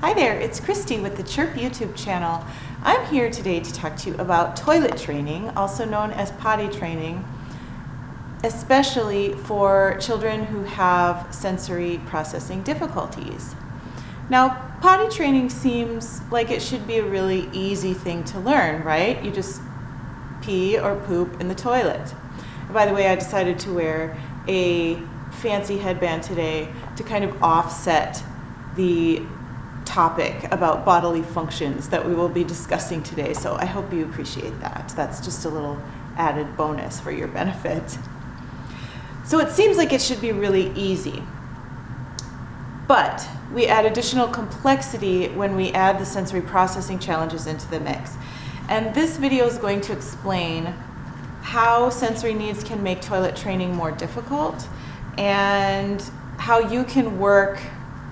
Hi there, it's Christy with the Chirp YouTube channel. I'm here today to talk to you about toilet training, also known as potty training, especially for children who have sensory processing difficulties. Now, potty training seems like it should be a really easy thing to learn, right? You just pee or poop in the toilet. And by the way, I decided to wear a fancy headband today to kind of offset the topic about bodily functions that we will be discussing today. So I hope you appreciate that. That's just a little added bonus for your benefit. So it seems like it should be really easy, but we add additional complexity when we add the sensory processing challenges into the mix. And this video is going to explain how sensory needs can make toilet training more difficult and how you can work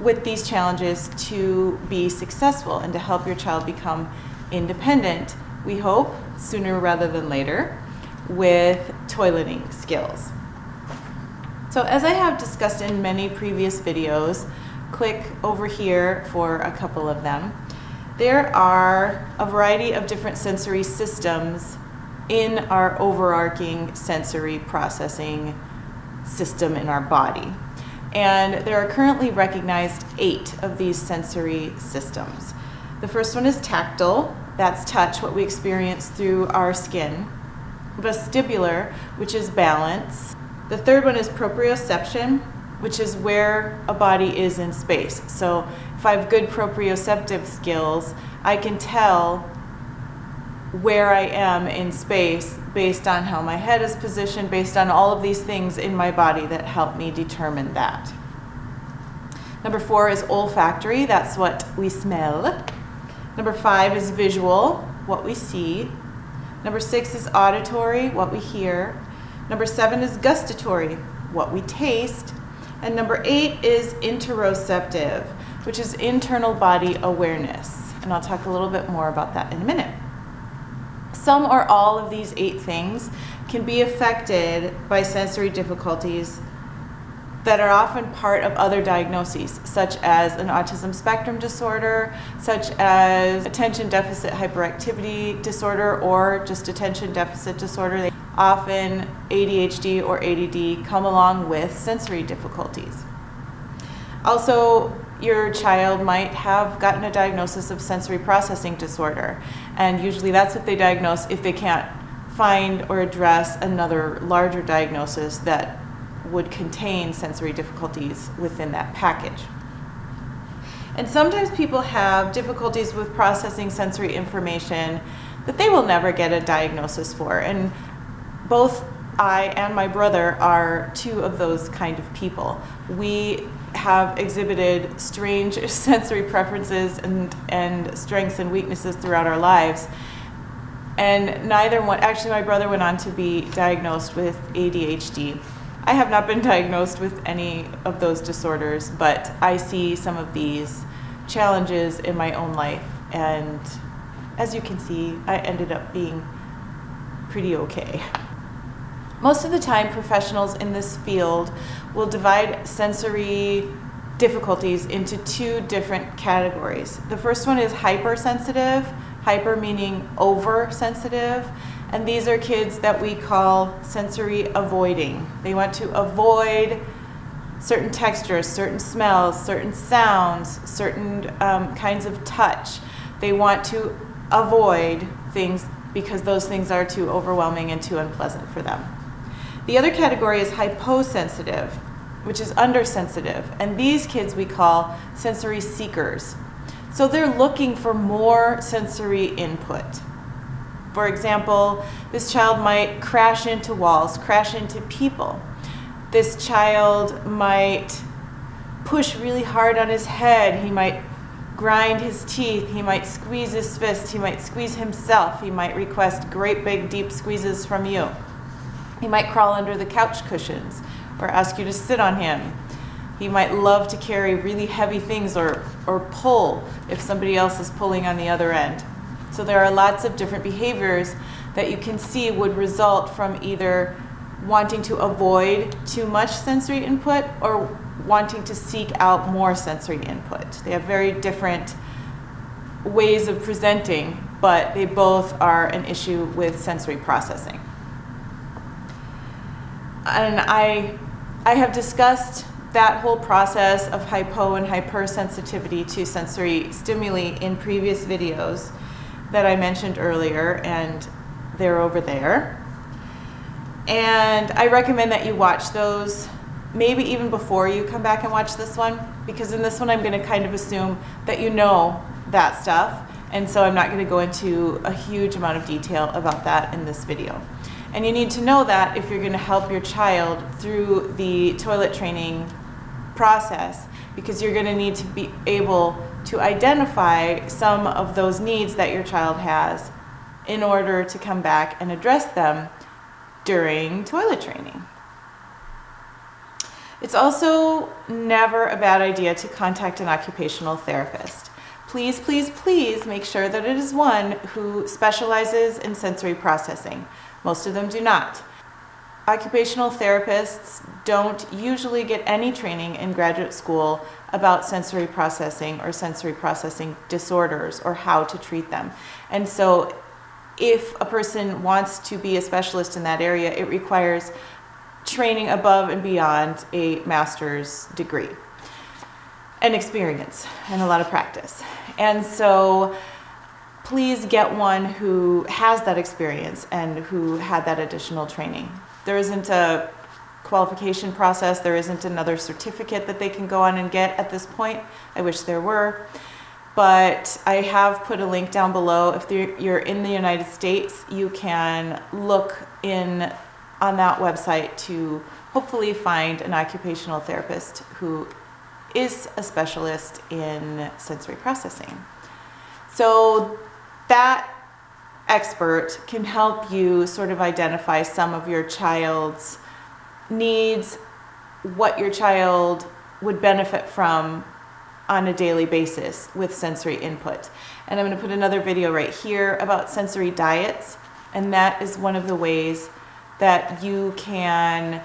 with these challenges to be successful and to help your child become independent, we hope, sooner rather than later, with toileting skills. So as I have discussed in many previous videos, click over here for a couple of them. There are a variety of different sensory systems in our overarching sensory processing system in our body. And there are currently recognized 8 of these sensory systems. The first one is tactile, that's touch, what we experience through our skin. Vestibular, which is balance. The third one is proprioception, which is where a body is in space. So if I have good proprioceptive skills, I can tell where I am in space based on how my head is positioned, based on all of these things in my body that help me determine that. Number 4 is olfactory, that's what we smell. Number 5 is visual, what we see. Number 6 is auditory, what we hear. Number 7 is gustatory, what we taste. And number 8 is interoceptive, which is internal body awareness. And I'll talk a little bit more about that in a minute. Some or all of these 8 things can be affected by sensory difficulties that are often part of other diagnoses, such as an autism spectrum disorder, such as attention deficit hyperactivity disorder, or just attention deficit disorder. Often ADHD or ADD come along with sensory difficulties. Also, your child might have gotten a diagnosis of sensory processing disorder, and usually that's what they diagnose if they can't find or address another larger diagnosis that would contain sensory difficulties within that package. And sometimes people have difficulties with processing sensory information that they will never get a diagnosis for, and both I and my brother are 2 of those kind of people. We have exhibited strange sensory preferences and strengths and weaknesses throughout our lives. And neither one, actually my brother went on to be diagnosed with ADHD. I have not been diagnosed with any of those disorders, but I see some of these challenges in my own life. And as you can see, I ended up being pretty okay. Most of the time, professionals in this field will divide sensory difficulties into 2 different categories. The first one is hypersensitive, hyper meaning oversensitive, and these are kids that we call sensory avoiding. They want to avoid certain textures, certain smells, certain sounds, certain kinds of touch. They want to avoid things because those things are too overwhelming and too unpleasant for them. The other category is hyposensitive, which is undersensitive, and these kids we call sensory seekers. So they're looking for more sensory input. For example, this child might crash into walls, crash into people. This child might push really hard on his head. He might grind his teeth. He might squeeze his fist. He might squeeze himself. He might request great big deep squeezes from you. He might crawl under the couch cushions or ask you to sit on him. He might love to carry really heavy things or pull if somebody else is pulling on the other end. So there are lots of different behaviors that you can see would result from either wanting to avoid too much sensory input or wanting to seek out more sensory input. They have very different ways of presenting, but they both are an issue with sensory processing. And I have discussed that whole process of hypo and hypersensitivity to sensory stimuli in previous videos that I mentioned earlier, and they're over there. And I recommend that you watch those maybe even before you come back and watch this one, because in this one I'm going to kind of assume that you know that stuff, and so I'm not going to go into a huge amount of detail about that in this video. And you need to know that if you're going to help your child through the toilet training process, because you're going to need to be able to identify some of those needs that your child has in order to come back and address them during toilet training. It's also never a bad idea to contact an occupational therapist. Please, please, please make sure that it is one who specializes in sensory processing. Most of them do not. Occupational therapists don't usually get any training in graduate school about sensory processing or sensory processing disorders or how to treat them. And so if a person wants to be a specialist in that area, it requires training above and beyond a master's degree and experience and a lot of practice. And so please get one who has that experience and who had that additional training. There isn't a qualification process. There isn't another certificate that they can go on and get at this point. I wish there were. But I have put a link down below. If you're in the United States, you can look in on that website to hopefully find an occupational therapist who is a specialist in sensory processing. So that expert can help you sort of identify some of your child's needs, what your child would benefit from on a daily basis with sensory input. And I'm going to put another video right here about sensory diets, and that is one of the ways that you can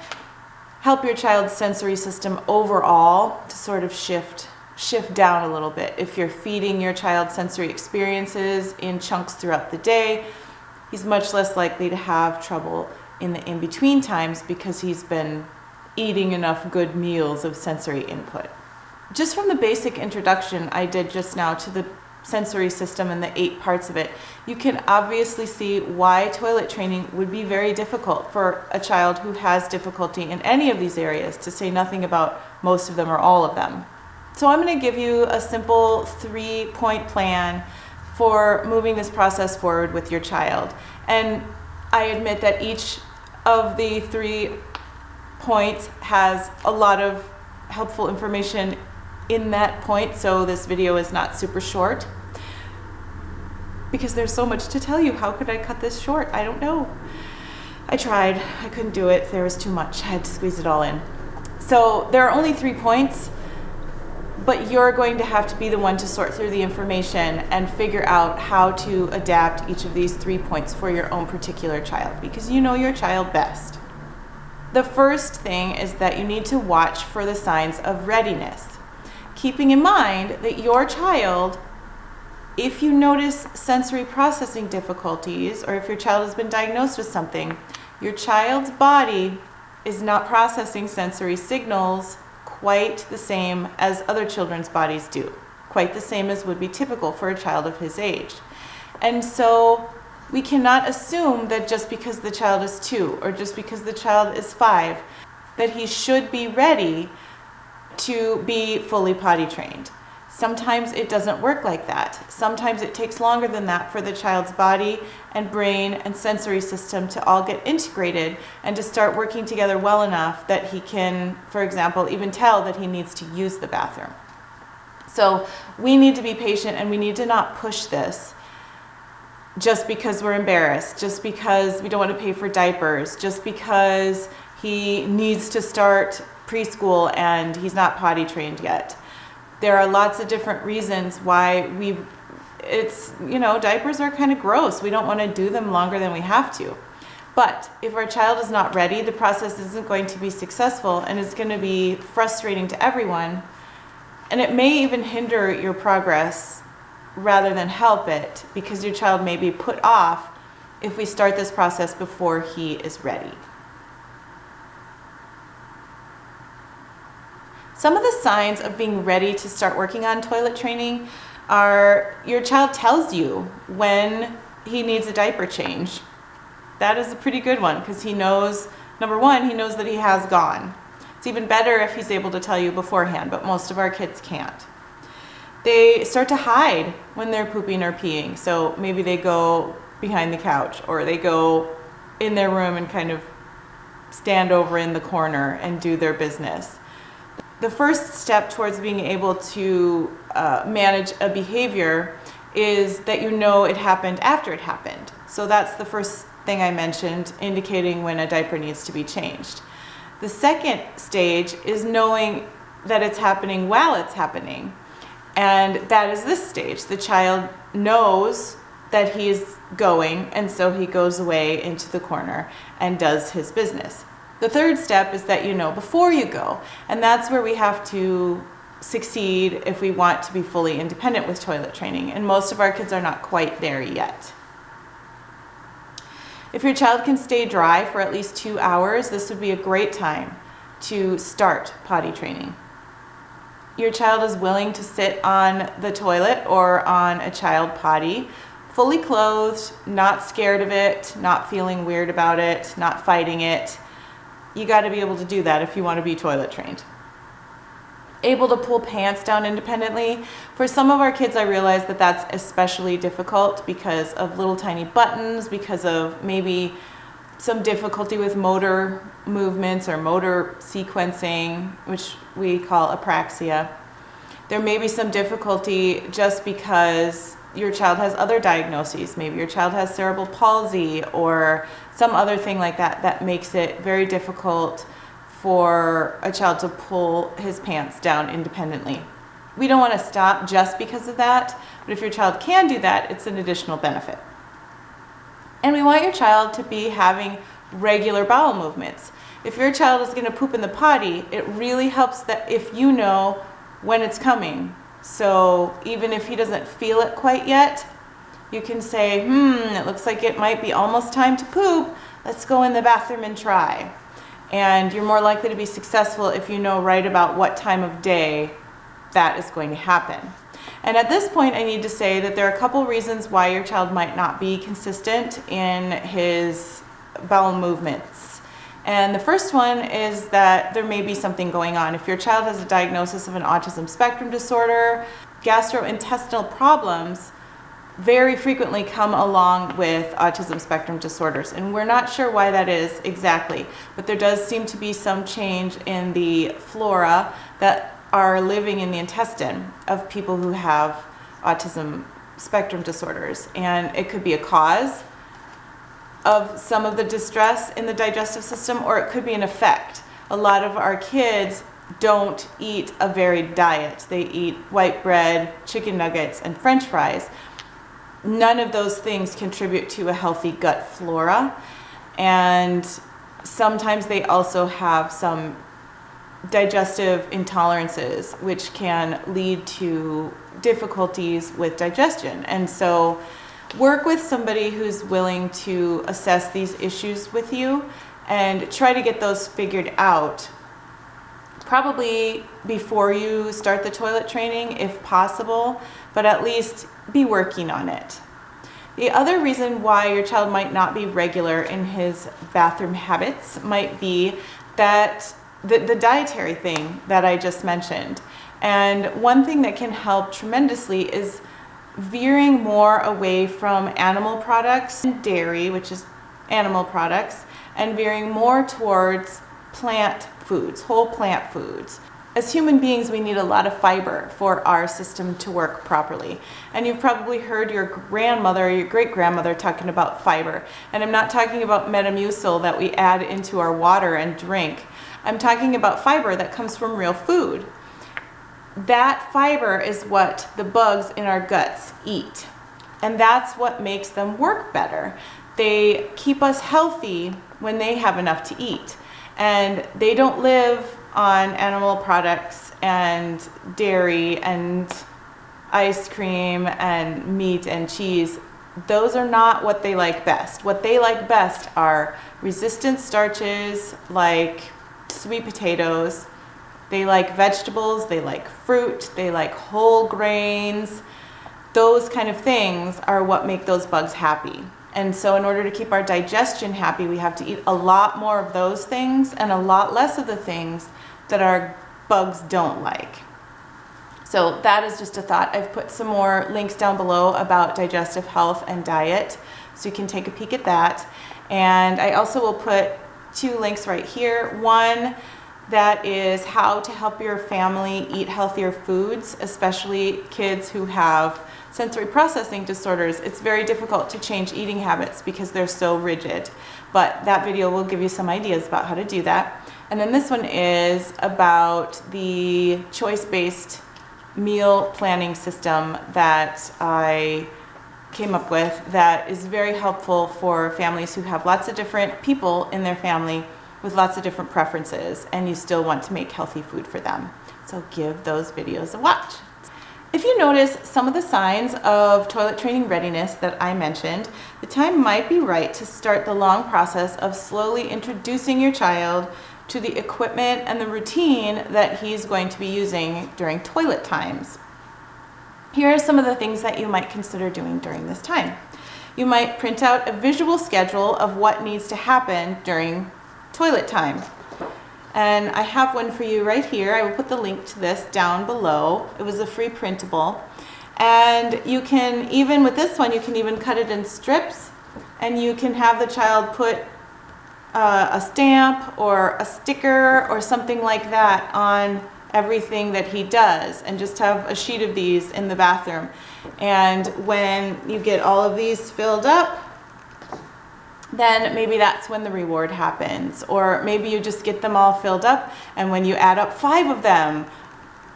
help your child's sensory system overall to sort of shift down a little bit. If you're feeding your child sensory experiences in chunks throughout the day, he's much less likely to have trouble in the in-between times because he's been eating enough good meals of sensory input. Just from the basic introduction I did just now to the sensory system and the 8 parts of it, you can obviously see why toilet training would be very difficult for a child who has difficulty in any of these areas, to say nothing about most of them or all of them. So I'm going to give you a simple 3-point plan for moving this process forward with your child. And I admit that each of the 3 points has a lot of helpful information in that point, so this video is not super short because there's so much to tell you. How could I cut this short? I don't know. I tried. I couldn't do it. There was too much. I had to squeeze it all in. So there are only 3 points, but you're going to have to be the one to sort through the information and figure out how to adapt each of these 3 points for your own particular child, because you know your child best. The first thing is that you need to watch for the signs of readiness, keeping in mind that your child, if you notice sensory processing difficulties, or if your child has been diagnosed with something, your child's body is not processing sensory signals quite the same as other children's bodies do, quite the same as would be typical for a child of his age. And so we cannot assume that just because the child is 2 or just because the child is 5, that he should be ready to be fully potty trained. Sometimes it doesn't work like that. Sometimes it takes longer than that for the child's body and brain and sensory system to all get integrated and to start working together well enough that he can, for example, even tell that he needs to use the bathroom. So we need to be patient, and we need to not push this just because we're embarrassed, just because we don't want to pay for diapers, just because he needs to start preschool and he's not potty trained yet. There are lots of different reasons why diapers are kind of gross. We don't want to do them longer than we have to. But if our child is not ready, the process isn't going to be successful, and it's going to be frustrating to everyone. And it may even hinder your progress rather than help it, because your child may be put off if we start this process before he is ready. Some of the signs of being ready to start working on toilet training are your child tells you when he needs a diaper change. That is a pretty good one, because he knows, number one, he knows that he has gone. It's even better if he's able to tell you beforehand, but most of our kids can't. They start to hide when they're pooping or peeing. So maybe they go behind the couch, or they go in their room and kind of stand over in the corner and do their business. The first step towards being able to manage a behavior is that you know it happened after it happened. So that's the first thing I mentioned, indicating when a diaper needs to be changed. The second stage is knowing that it's happening while it's happening. And that is this stage. The child knows that he's going, and so he goes away into the corner and does his business. The third step is that you know before you go, and that's where we have to succeed if we want to be fully independent with toilet training, and most of our kids are not quite there yet. If your child can stay dry for at least 2 hours, this would be a great time to start potty training. Your child is willing to sit on the toilet or on a child potty, fully clothed, not scared of it, not feeling weird about it, not fighting it. You got to be able to do that if you want to be toilet trained. Able to pull pants down independently. For some of our kids, I realize that that's especially difficult because of little tiny buttons, because of maybe some difficulty with motor movements or motor sequencing, which we call apraxia. There may be some difficulty just because your child has other diagnoses. Maybe your child has cerebral palsy or some other thing like that that makes it very difficult for a child to pull his pants down independently. We don't want to stop just because of that, but if your child can do that, it's an additional benefit. And we want your child to be having regular bowel movements. If your child is going to poop in the potty, it really helps that if you know when it's coming. So even if he doesn't feel it quite yet, you can say, it looks like it might be almost time to poop. Let's go in the bathroom and try. And you're more likely to be successful if you know right about what time of day that is going to happen. And at this point, I need to say that there are a couple reasons why your child might not be consistent in his bowel movements. And the first one is that there may be something going on. If your child has a diagnosis of an autism spectrum disorder, gastrointestinal problems very frequently come along with autism spectrum disorders, and we're not sure why that is exactly, but there does seem to be some change in the flora that are living in the intestine of people who have autism spectrum disorders, and it could be a cause of some of the distress in the digestive system, or it could be an effect. A lot of our kids don't eat a varied diet. They eat white bread, chicken nuggets, and French fries. None of those things contribute to a healthy gut flora, and sometimes they also have some digestive intolerances, which can lead to difficulties with digestion. And so work with somebody who's willing to assess these issues with you and try to get those figured out, probably before you start the toilet training if possible, but at least be working on it. The other reason why your child might not be regular in his bathroom habits might be that the dietary thing that I just mentioned. And one thing that can help tremendously is veering more away from animal products and dairy, which is animal products, and veering more towards plant foods, whole plant foods. As human beings, we need a lot of fiber for our system to work properly. And you've probably heard your grandmother or your great-grandmother talking about fiber. And I'm not talking about Metamucil that we add into our water and drink. I'm talking about fiber that comes from real food. That fiber is what the bugs in our guts eat. And that's what makes them work better. They keep us healthy when they have enough to eat. And they don't live on animal products and dairy and ice cream and meat and cheese, those are not what they like best. What they like best are resistant starches like sweet potatoes. They like vegetables, they like fruit, they like whole grains. Those kind of things are what make those bugs happy. And so in order to keep our digestion happy, we have to eat a lot more of those things and a lot less of the things that our bugs don't like. So that is just a thought. I've put some more links down below about digestive health and diet, so you can take a peek at that. And I also will put 2 links right here. One that is how to help your family eat healthier foods, especially kids who have sensory processing disorders. It's very difficult to change eating habits because they're so rigid. But that video will give you some ideas about how to do that. And then this one is about the choice-based meal planning system that I came up with that is very helpful for families who have lots of different people in their family with lots of different preferences, and you still want to make healthy food for them. So give those videos a watch. If you notice some of the signs of toilet training readiness that I mentioned, the time might be right to start the long process of slowly introducing your child to the equipment and the routine that he's going to be using during toilet times. Here are some of the things that you might consider doing during this time. You might print out a visual schedule of what needs to happen during toilet time. And I have one for you right here. I will put the link to this down below. It was a free printable. And you can, even with this one, you can even cut it in strips, and you can have the child put a stamp or a sticker or something like that on everything that he does, and just have a sheet of these in the bathroom. And when you get all of these filled up, then maybe that's when the reward happens. Or maybe you just get them all filled up, and when you add up 5 of them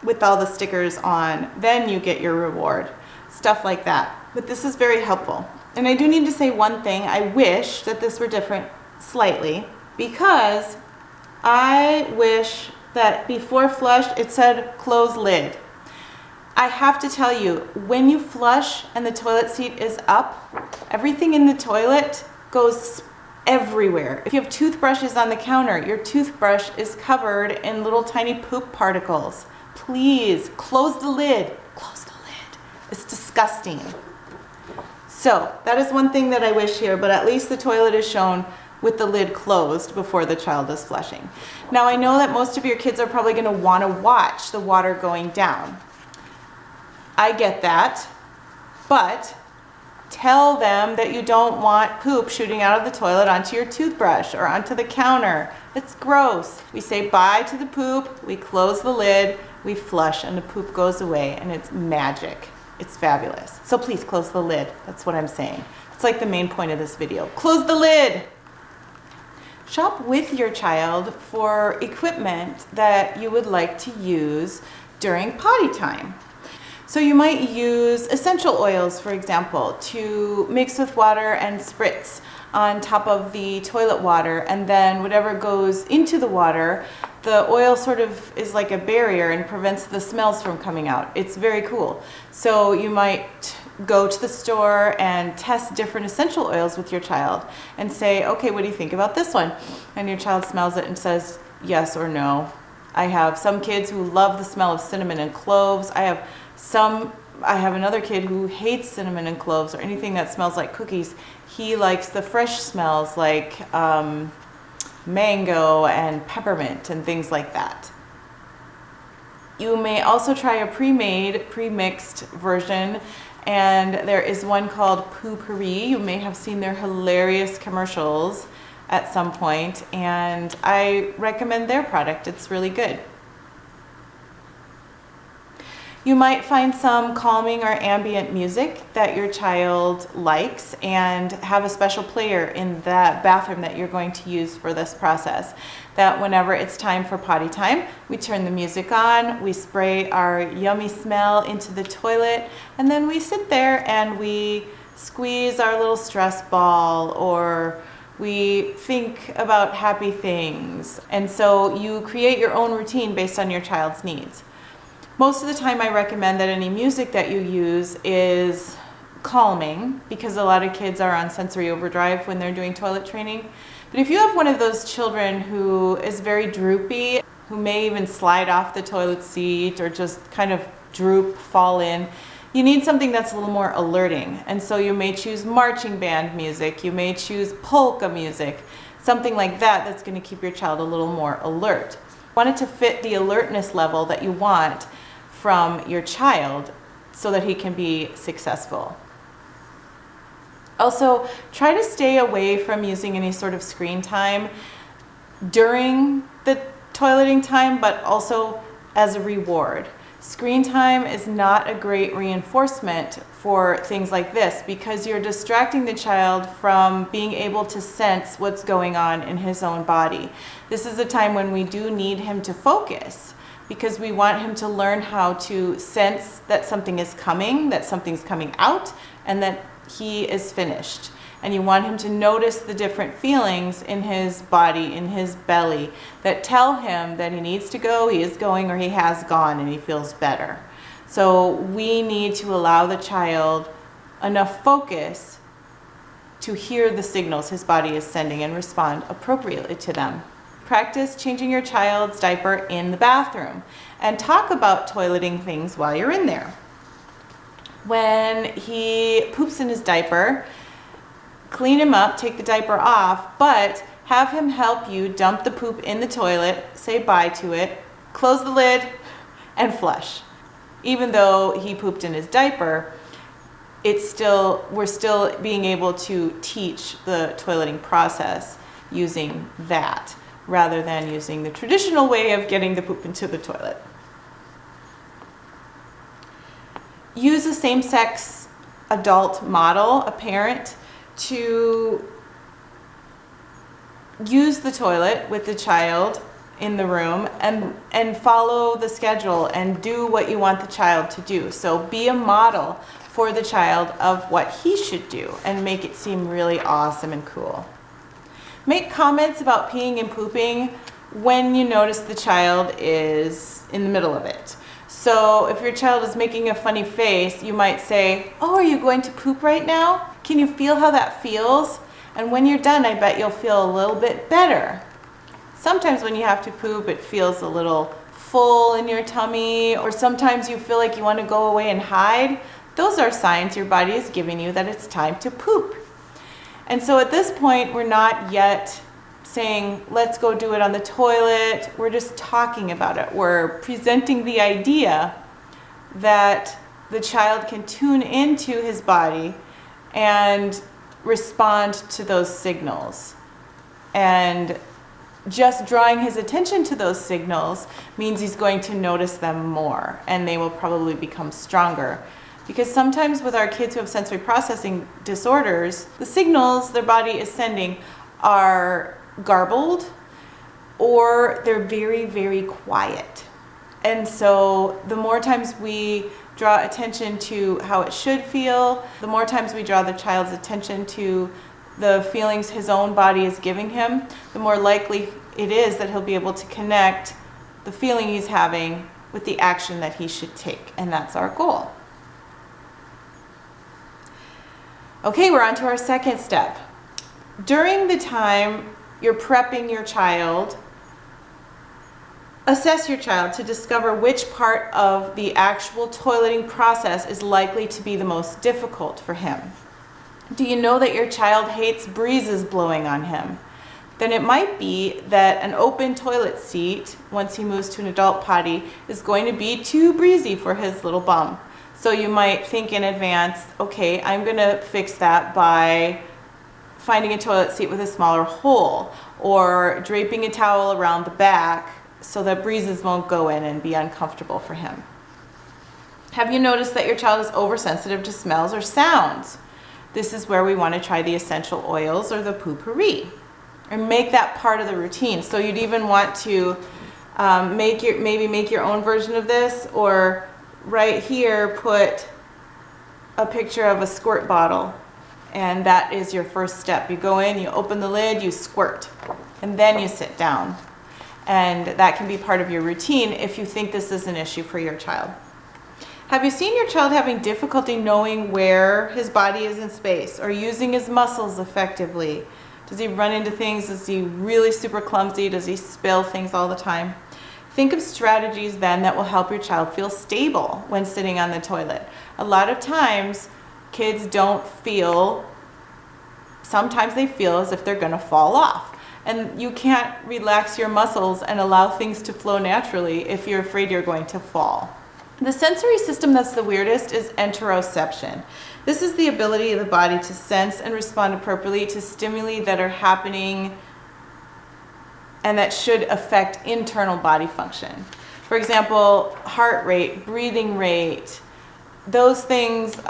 with all the stickers on, then you get your reward. Stuff like that. But this is very helpful. And I do need to say one thing. I wish that this were different slightly, because I wish that before flush it said close lid. I have to tell you, when you flush and the toilet seat is up, everything in the toilet goes everywhere. If you have toothbrushes on the counter, your toothbrush is covered in little tiny poop particles. Please close the lid. Close the lid. It's disgusting. So that is one thing that I wish here, but at least the toilet is shown with the lid closed before the child is flushing. Now I know that most of your kids are probably going to want to watch the water going down. I get that, but tell them that you don't want poop shooting out of the toilet onto your toothbrush or onto the counter. It's gross. We say bye to the poop, we close the lid, we flush, and the poop goes away, and it's magic. It's fabulous. So please close the lid. That's what I'm saying. It's like the main point of this video. Close the lid! Shop with your child for equipment that you would like to use during potty time. So you might use essential oils, for example, to mix with water and spritz on top of the toilet water, and then whatever goes into the water, the oil sort of is like a barrier and prevents the smells from coming out. It's very cool. So you might go to the store and test different essential oils with your child and say, okay, what do you think about this one? And your child smells it and says yes or no. I have some kids who love the smell of cinnamon and cloves. I have another kid who hates cinnamon and cloves or anything that smells like cookies. He likes the fresh smells like mango and peppermint and things like that. You may also try a pre-made, pre-mixed version, and there is one called Poo-Pourri. You may have seen their hilarious commercials at some point, and I recommend their product. It's really good. You might find some calming or ambient music that your child likes and have a special player in that bathroom that you're going to use for this process. That whenever it's time for potty time, we turn the music on, we spray our yummy smell into the toilet, and then we sit there and we squeeze our little stress ball, or we think about happy things. And so you create your own routine based on your child's needs. Most of the time I recommend that any music that you use is calming, because a lot of kids are on sensory overdrive when they're doing toilet training. But if you have one of those children who is very droopy, who may even slide off the toilet seat or just kind of droop, fall in, you need something that's a little more alerting. And so you may choose marching band music, you may choose polka music, something like that that's going to keep your child a little more alert. You want it to fit the alertness level that you want from your child so that he can be successful. Also, try to stay away from using any sort of screen time during the toileting time, but also as a reward. Screen time is not a great reinforcement for things like this, because you're distracting the child from being able to sense what's going on in his own body. This is a time when we do need him to focus, because we want him to learn how to sense that something is coming, that something's coming out, and that he is finished. And you want him to notice the different feelings in his body, in his belly, that tell him that he needs to go, he is going, or he has gone and he feels better. So we need to allow the child enough focus to hear the signals his body is sending and respond appropriately to them. Practice changing your child's diaper in the bathroom, and talk about toileting things while you're in there. When he poops in his diaper, clean him up, take the diaper off, but have him help you dump the poop in the toilet, say bye to it, close the lid, and flush. Even though he pooped in his diaper, we're still being able to teach the toileting process using that, rather than using the traditional way of getting the poop into the toilet. Use a same-sex adult model, a parent, to use the toilet with the child in the room and follow the schedule and do what you want the child to do. So be a model for the child of what he should do and make it seem really awesome and cool. Make comments about peeing and pooping when you notice the child is in the middle of it. So if your child is making a funny face, you might say, "Oh, are you going to poop right now? Can you feel how that feels? And when you're done, I bet you'll feel a little bit better." Sometimes when you have to poop, it feels a little full in your tummy, or sometimes you feel like you want to go away and hide. Those are signs your body is giving you that it's time to poop. And so at this point, we're not yet saying, let's go do it on the toilet. We're just talking about it. We're presenting the idea that the child can tune into his body and respond to those signals. And just drawing his attention to those signals means he's going to notice them more, and they will probably become stronger. Because sometimes with our kids who have sensory processing disorders, the signals their body is sending are garbled, or they're very, very quiet. And so the more times we draw attention to how it should feel, the more times we draw the child's attention to the feelings his own body is giving him, the more likely it is that he'll be able to connect the feeling he's having with the action that he should take. And that's our goal. Okay, we're on to our second step. During the time you're prepping your child, assess your child to discover which part of the actual toileting process is likely to be the most difficult for him. Do you know that your child hates breezes blowing on him? Then it might be that an open toilet seat, once he moves to an adult potty, is going to be too breezy for his little bum. So you might think in advance, okay, I'm going to fix that by finding a toilet seat with a smaller hole, or draping a towel around the back so that breezes won't go in and be uncomfortable for him. Have you noticed that your child is oversensitive to smells or sounds? This is where we want to try the essential oils or the potpourri, and make that part of the routine. So you'd even want to maybe make your own version of this, or right here put a picture of a squirt bottle, and that is your first step. You go in, you open the lid, you squirt, and then you sit down. And that can be part of your routine if you think this is an issue for your child. Have you seen your child having difficulty knowing where his body is in space or using his muscles effectively? Does he run into things? Is he really super clumsy? Does he spill things all the time? Think of strategies then that will help your child feel stable when sitting on the toilet. A lot of times kids don't feel, sometimes they feel as if they're going to fall off. And you can't relax your muscles and allow things to flow naturally if you're afraid you're going to fall. The sensory system that's the weirdest is interoception. This is the ability of the body to sense and respond appropriately to stimuli that are happening and that should affect internal body function. For example, heart rate, breathing rate, those things should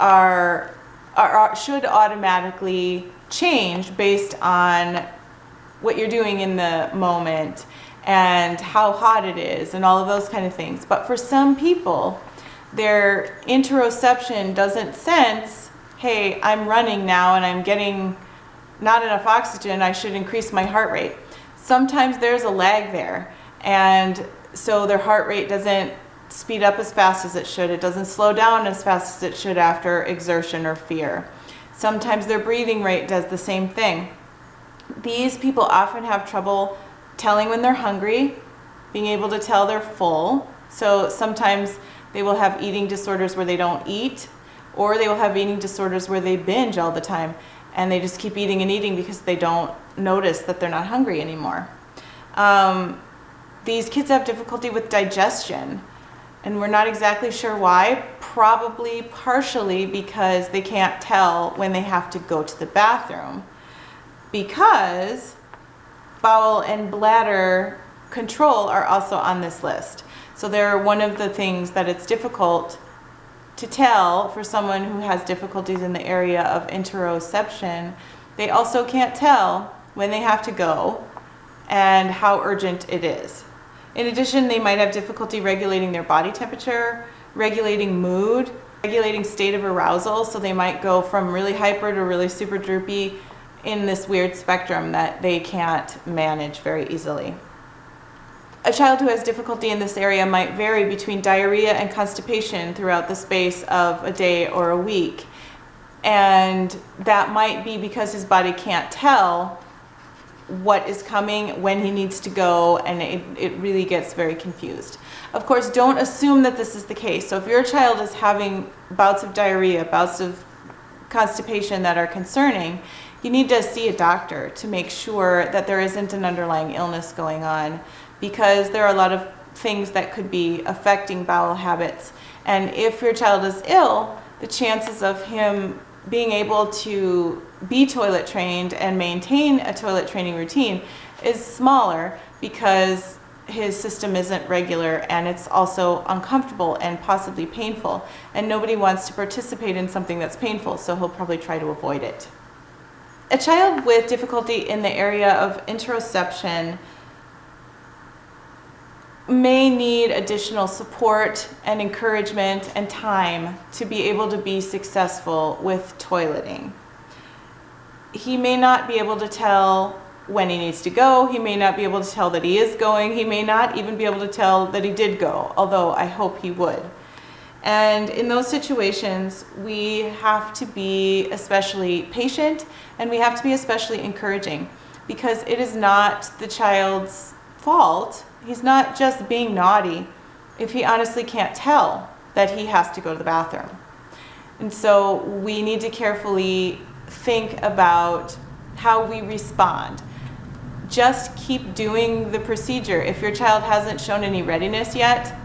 automatically change based on what you're doing in the moment and how hot it is and all of those kind of things. But for some people, their interoception doesn't sense, hey, I'm running now and I'm getting not enough oxygen, I should increase my heart rate. Sometimes there's a lag there, and so their heart rate doesn't speed up as fast as it should. It doesn't slow down as fast as it should after exertion or fear. Sometimes their breathing rate does the same thing. These people often have trouble telling when they're hungry, being able to tell they're full. So sometimes they will have eating disorders where they don't eat, or they will have eating disorders where they binge all the time and they just keep eating and eating because they don't notice that they're not hungry anymore. These kids have difficulty with digestion, and we're not exactly sure why. Probably partially because they can't tell when they have to go to the bathroom, because bowel and bladder control are also on this list. So they're one of the things that it's difficult to tell for someone who has difficulties in the area of interoception. They also can't tell when they have to go and how urgent it is. In addition, they might have difficulty regulating their body temperature, regulating mood, regulating state of arousal. So they might go from really hyper to really super droopy in this weird spectrum that they can't manage very easily. A child who has difficulty in this area might vary between diarrhea and constipation throughout the space of a day or a week. And that might be because his body can't tell what is coming, when he needs to go, and it really gets very confused. Of course, don't assume that this is the case. So if your child is having bouts of diarrhea, bouts of constipation that are concerning, you need to see a doctor to make sure that there isn't an underlying illness going on, because there are a lot of things that could be affecting bowel habits. And if your child is ill, the chances of him being able to be toilet trained and maintain a toilet training routine is smaller, because his system isn't regular and it's also uncomfortable and possibly painful. And nobody wants to participate in something that's painful, so he'll probably try to avoid it. A child with difficulty in the area of interoception may need additional support and encouragement and time to be able to be successful with toileting. He may not be able to tell when he needs to go. He may not be able to tell that he is going. He may not even be able to tell that he did go, although I hope he would. And in those situations, we have to be especially patient, and we have to be especially encouraging, because it is not the child's fault. He's not just being naughty if he honestly can't tell that he has to go to the bathroom. And so we need to carefully think about how we respond. Just keep doing the procedure. If your child hasn't shown any readiness yet,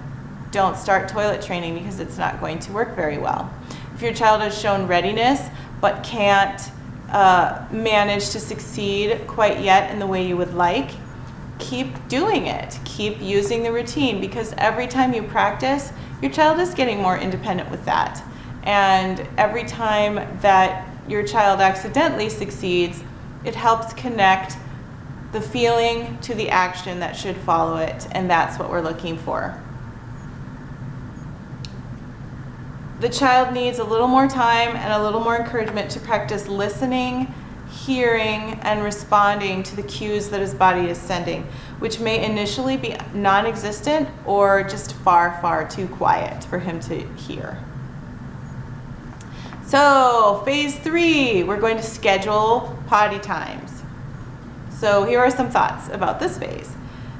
don't start toilet training, because it's not going to work very well. If your child has shown readiness but can't manage to succeed quite yet in the way you would like, keep doing it. Keep using the routine, because every time you practice, your child is getting more independent with that. And every time that your child accidentally succeeds, it helps connect the feeling to the action that should follow it, and that's what we're looking for. The child needs a little more time and a little more encouragement to practice listening, hearing and responding to the cues that his body is sending, which may initially be non-existent or just far, far too quiet for him to hear. So phase 3, we're going to schedule potty times. So here are some thoughts about this phase.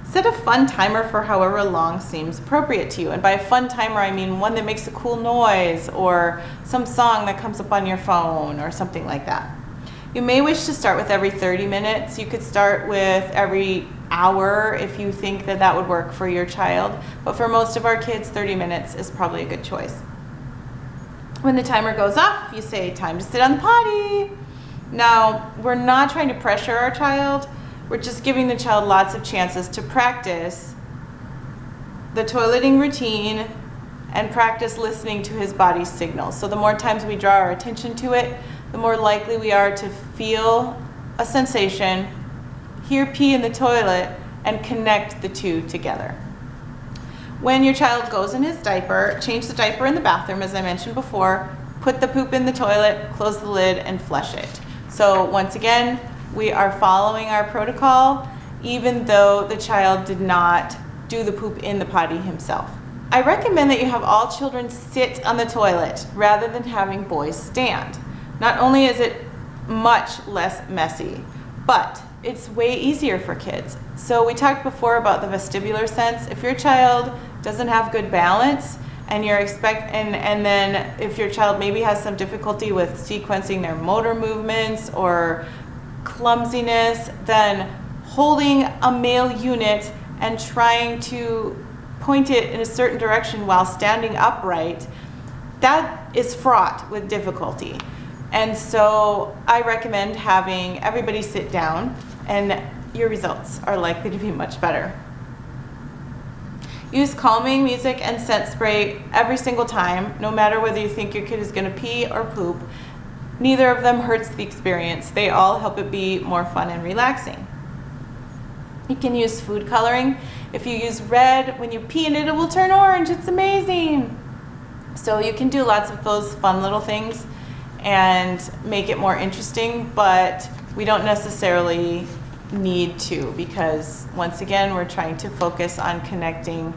Set a fun timer for however long seems appropriate to you. And by a fun timer, I mean one that makes a cool noise or some song that comes up on your phone or something like that. You may wish to start with every 30 minutes. You could start with every hour if you think that that would work for your child. But for most of our kids, 30 minutes is probably a good choice. When the timer goes off, you say, time to sit on the potty. Now, we're not trying to pressure our child. We're just giving the child lots of chances to practice the toileting routine and practice listening to his body's signals. So the more times we draw our attention to it, the more likely we are to feel a sensation, hear pee in the toilet, and connect the two together. When your child goes in his diaper, change the diaper in the bathroom, as I mentioned before, put the poop in the toilet, close the lid, and flush it. So once again, we are following our protocol, even though the child did not do the poop in the potty himself. I recommend that you have all children sit on the toilet rather than having boys stand. Not only is it much less messy, but it's way easier for kids. So we talked before about the vestibular sense. If your child doesn't have good balance and and then if your child maybe has some difficulty with sequencing their motor movements or clumsiness, then holding a male unit and trying to point it in a certain direction while standing upright, that is fraught with difficulty. And so I recommend having everybody sit down, and your results are likely to be much better. Use calming music and scent spray every single time, no matter whether you think your kid is going to pee or poop. Neither of them hurts the experience. They all help it be more fun and relaxing. You can use food coloring. If you use red, when you pee in it, it will turn orange. It's amazing. So you can do lots of those fun little things and make it more interesting, but we don't necessarily need to, because once again, we're trying to focus on connecting.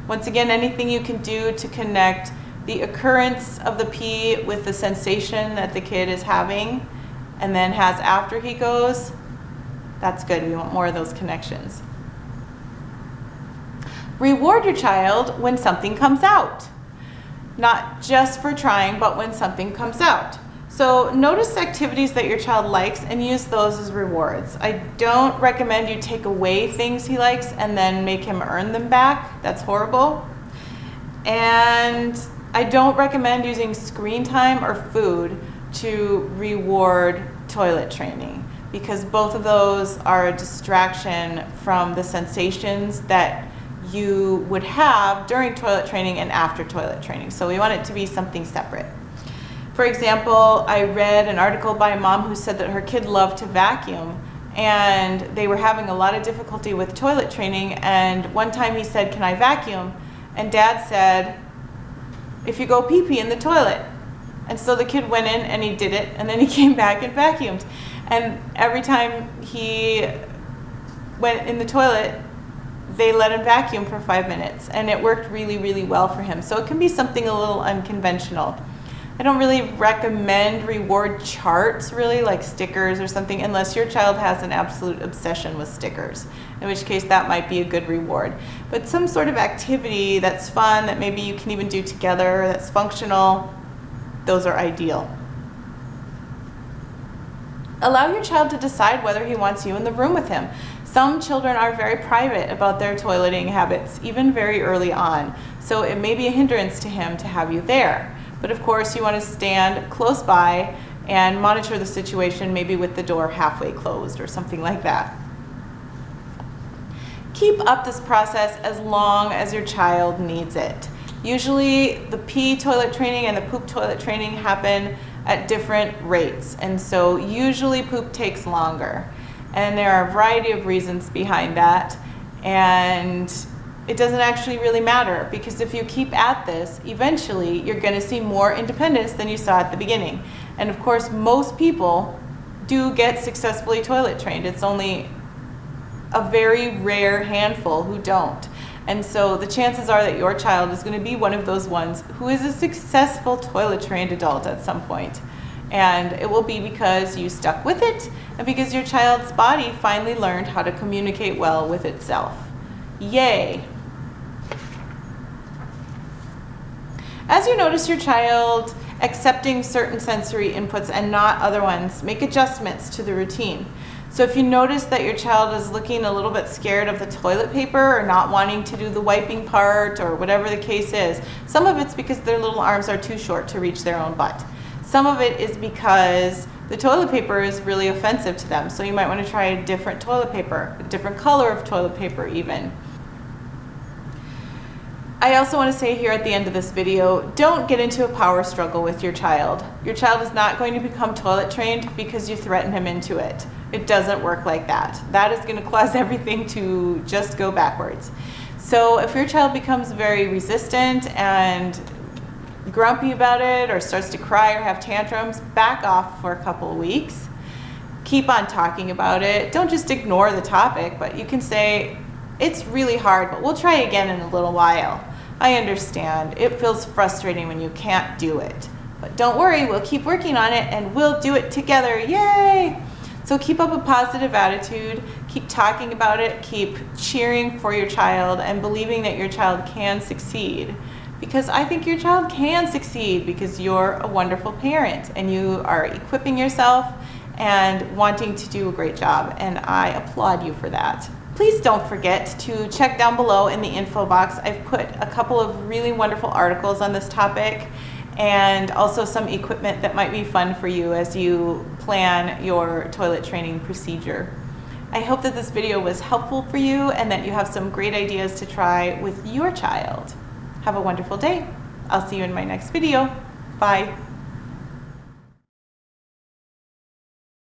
Once again, anything you can do to connect the occurrence of the pee with the sensation that the kid is having and then has after he goes, that's good. We want more of those connections. Reward your child when something comes out. Not just for trying, but when something comes out. So notice activities that your child likes and use those as rewards. I don't recommend you take away things he likes and then make him earn them back. That's horrible. And I don't recommend using screen time or food to reward toilet training, because both of those are a distraction from the sensations that you would have during toilet training and after toilet training. So we want it to be something separate. For example, I read an article by a mom who said that her kid loved to vacuum and they were having a lot of difficulty with toilet training, and one time he said, "Can I vacuum?" And dad said, "If you go pee-pee in the toilet." And so the kid went in and he did it, and then he came back and vacuumed. And every time he went in the toilet, they let him vacuum for 5 minutes, and it worked really, really well for him. So it can be something a little unconventional. I don't really recommend reward charts, really, like stickers or something, unless your child has an absolute obsession with stickers, in which case that might be a good reward. But some sort of activity that's fun, that maybe you can even do together, that's functional, those are ideal. Allow your child to decide whether he wants you in the room with him. Some children are very private about their toileting habits, even very early on. So it may be a hindrance to him to have you there. But of course, you want to stand close by and monitor the situation, maybe with the door halfway closed or something like that. Keep up this process as long as your child needs it. Usually the pee toilet training and the poop toilet training happen at different rates, and so usually poop takes longer. And there are a variety of reasons behind that, and it doesn't actually really matter, because if you keep at this, eventually you're going to see more independence than you saw at the beginning. And of course, most people do get successfully toilet trained. It's only a very rare handful who don't. And so the chances are that your child is going to be one of those ones who is a successful toilet trained adult at some point. And it will be because you stuck with it and because your child's body finally learned how to communicate well with itself. Yay! As you notice your child accepting certain sensory inputs and not other ones, make adjustments to the routine. So if you notice that your child is looking a little bit scared of the toilet paper or not wanting to do the wiping part or whatever the case is, some of it's because their little arms are too short to reach their own butt. Some of it is because the toilet paper is really offensive to them. So you might want to try a different toilet paper, a different color of toilet paper even. I also want to say here at the end of this video, don't get into a power struggle with your child. Your child is not going to become toilet trained because you threaten him into it. It doesn't work like that. That is going to cause everything to just go backwards. So if your child becomes very resistant and grumpy about it or starts to cry or have tantrums, back off for a couple of weeks. Keep on talking about it. Don't just ignore the topic, but you can say, it's really hard, but we'll try again in a little while. I understand. It feels frustrating when you can't do it. But don't worry, we'll keep working on it and we'll do it together. Yay! So keep up a positive attitude, keep talking about it, keep cheering for your child and believing that your child can succeed. Because I think your child can succeed because you're a wonderful parent and you are equipping yourself and wanting to do a great job. And I applaud you for that. Please don't forget to check down below in the info box. I've put a couple of really wonderful articles on this topic and also some equipment that might be fun for you as you plan your toilet training procedure. I hope that this video was helpful for you and that you have some great ideas to try with your child. Have a wonderful day. I'll see you in my next video. Bye.